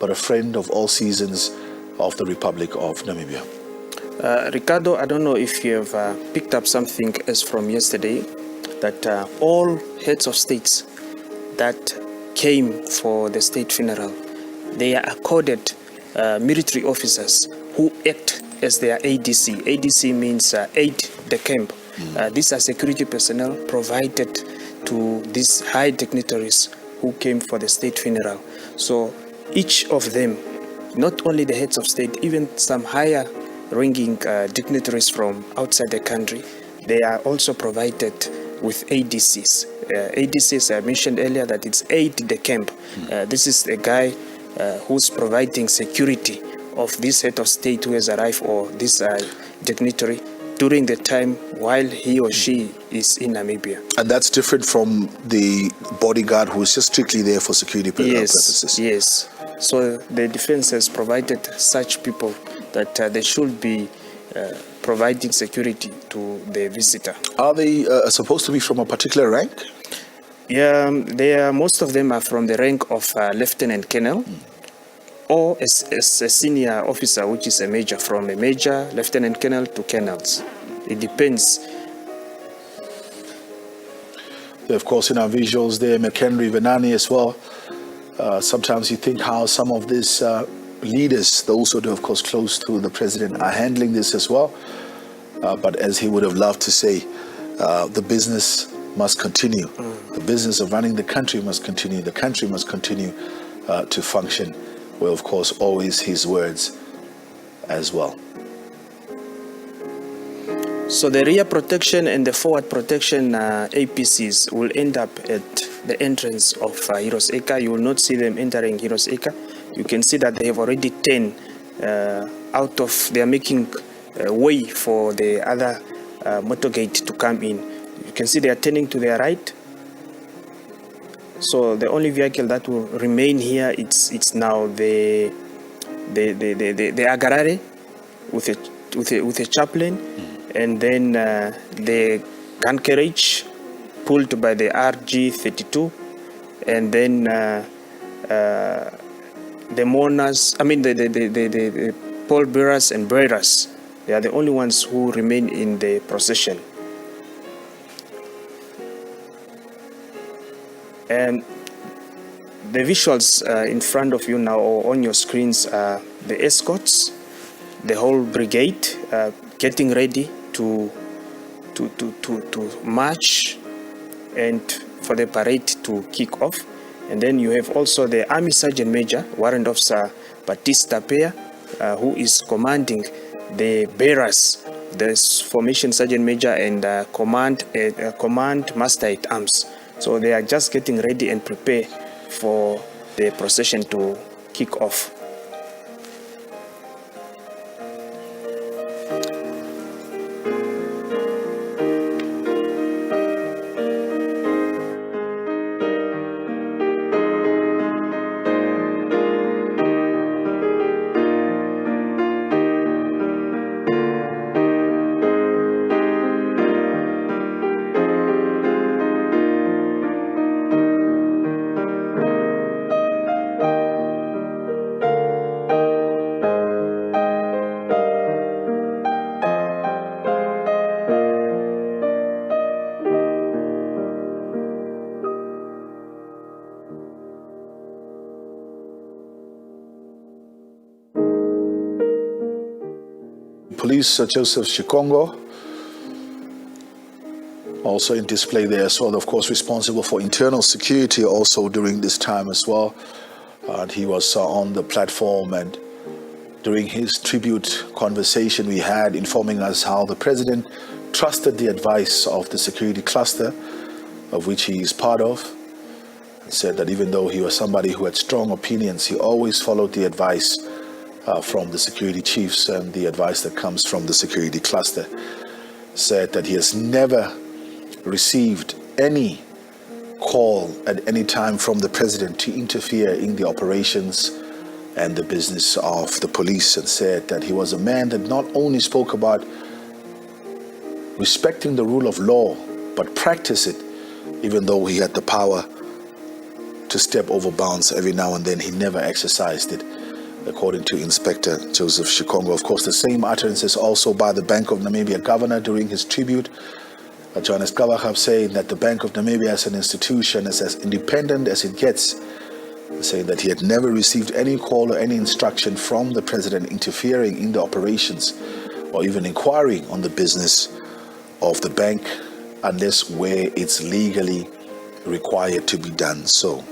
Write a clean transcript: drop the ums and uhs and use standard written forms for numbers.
but a friend of all seasons of the Republic of Namibia. Ricardo, I don't know if you have picked up something as from yesterday, that all heads of states that came for the state funeral, they are accorded military officers who act as their ADC. ADC means aid the camp. These are security personnel provided to these high dignitaries who came for the state funeral. So each of them, not only the heads of state, even some higher ranking dignitaries from outside the country, they are also provided with ADCs. ADCs, I mentioned earlier that it's aid the camp. This is a guy who's providing security of this head of state who has arrived, or this dignitary, during the time while he or she is in Namibia. And that's different from the bodyguard who is just strictly there for security purposes. Yes. So the defense has provided such people that they should be providing security to the visitor. Are they supposed to be from a particular rank? Yeah, most of them are from the rank of lieutenant colonel, or as a senior officer, which is a major, from a major, lieutenant colonel to colonels. It depends. Of course, in our visuals there, McHenry, Venani as well. Sometimes you think how some of these leaders, those who are of course close to the president, are handling this as well. But as he would have loved to say, the business must continue. The business of running the country must continue. The country must continue to function. Well, of course, always his words as well. So the rear protection and the forward protection APCs will end up at the entrance of Heroes Acre. You will not see them entering Heroes Acre. You can see that they have already turned out of, they are making way for the other motorgate to come in. You can see they are turning to their right. So the only vehicle that will remain here, it's now the Agarare with a chaplain, and then the gun carriage pulled by the RG32, and then the mourners, the pallbearers and bearers. They are the only ones who remain in the procession. And the visuals in front of you now, or on your screens, are the escorts, the whole brigade getting ready to march and for the parade to kick off. And then you have also the Army Sergeant Major, Warrant Officer Batista Pea, who is commanding the bearers, the Formation Sergeant Major and Command Master at Arms. So they are just getting ready and prepare for the procession to kick off. Police Joseph Chikongo, also in display there as well, of course responsible for internal security also during this time as well. And he was on the platform, and during his tribute conversation we had, informing us how the president trusted the advice of the security cluster, of which he is part of, and said that even though he was somebody who had strong opinions, he always followed the advice from the security chiefs and the advice that comes from the security cluster. Said that he has never received any call at any time from the president to interfere in the operations and the business of the police, and said that he was a man that not only spoke about respecting the rule of law, but practice it, even though he had the power to step over bounds every now and then. He never exercised it, according to Inspector Joseph Shikongo. Of course, the same utterances also by the Bank of Namibia governor during his tribute. Johannes Kabachab saying that the Bank of Namibia as an institution is as independent as it gets, saying that he had never received any call or any instruction from the president interfering in the operations or even inquiring on the business of the bank unless where it's legally required to be done so.